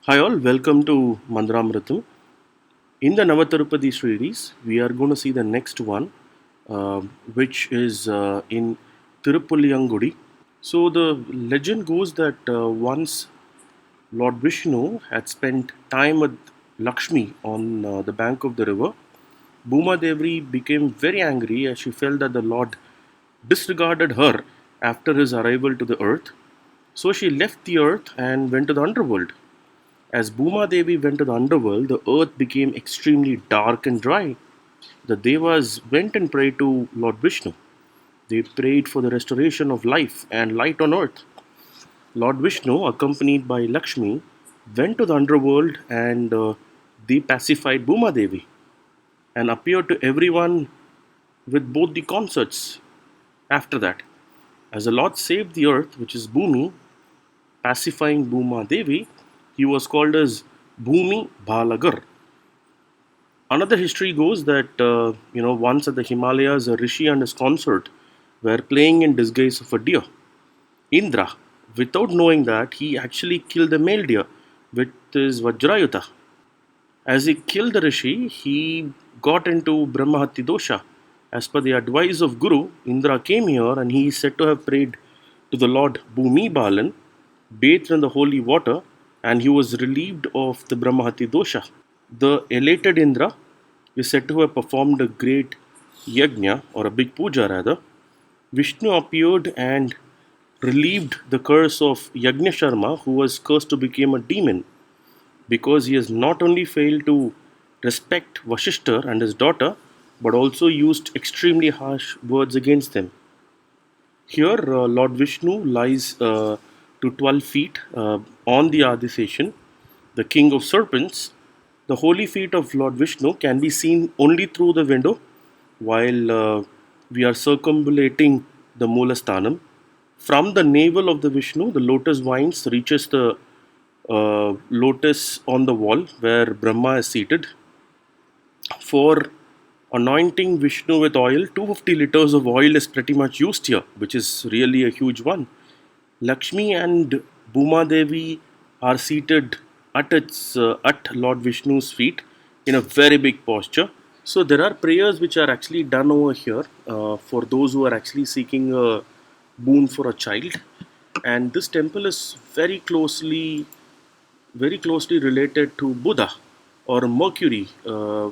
Hi all, welcome to Mandramratham. In the Navatirupati series, we are going to see the next one, which is in Tirupuliyangudi. So the legend goes that once Lord Vishnu had spent time with Lakshmi on the bank of the river. Bhuma Devi became very angry as she felt that the Lord disregarded her after his arrival to the earth. So she left the earth and went to the underworld. As Bhuma Devi went to the underworld, the earth became extremely dark and dry. The Devas went and prayed to Lord Vishnu. They prayed for the restoration of life and light on earth. Lord Vishnu, accompanied by Lakshmi, went to the underworld and they pacified Bhuma Devi and appeared to everyone with both the concerts after that. As the Lord saved the earth, which is Bhumi, pacifying Bhuma Devi, he was called as Bhumi Balagar. Another history goes that once at the Himalayas, a rishi and his consort were playing in disguise of a deer. Indra, without knowing that, he actually killed the male deer with his Vajrayuta. As he killed the rishi, he got into Brahmahati dosha. As per the advice of Guru, Indra came here and he is said to have prayed to the Lord Bhumi Balan, bathed in the holy water, and he was relieved of the Brahmahati dosha. The elated Indra is said to have performed a great yajna or a big puja rather. Vishnu appeared and relieved the curse of Yajna Sharma, who was cursed to become a demon because he has not only failed to respect Vashishtar and his daughter but also used extremely harsh words against them. Here, Lord Vishnu lies to 12 feet on the Adiseshan, the king of serpents. The holy feet of Lord Vishnu can be seen only through the window while we are circumambulating the Mulasthanam. From the navel of the Vishnu, the lotus vines reaches the lotus on the wall where Brahma is seated. For anointing Vishnu with oil, 250 liters of oil is pretty much used here, which is really a huge one. Lakshmi and Bhuma Devi are seated at Lord Vishnu's feet in a very big posture. So there are prayers which are actually done over here for those who are actually seeking a boon for a child, and this temple is very closely related to Buddha or Mercury,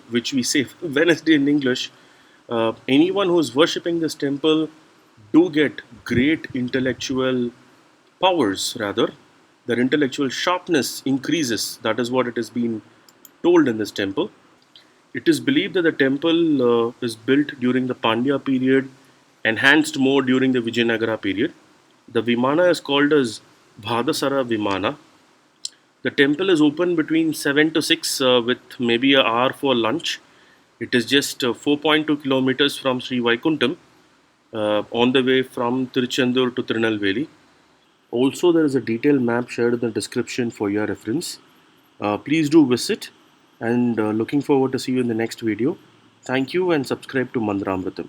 which we say Wednesday in English. Anyone who is worshipping this temple do get great intellectual powers, rather. Their intellectual sharpness increases. That is what it has been told in this temple. It is believed that the temple is built during the Pandya period, enhanced more during the Vijayanagara period. The Vimana is called as Bhadasara Vimana. The temple is open between 7 to 6 with maybe an hour for lunch. It is just 4.2 kilometers from Sri Vaikuntham on the way from Tiruchendur to Tirunelveli. Also, there is a detailed map shared in the description for your reference. Please do visit and looking forward to see you in the next video. Thank you and subscribe to Mandramratham.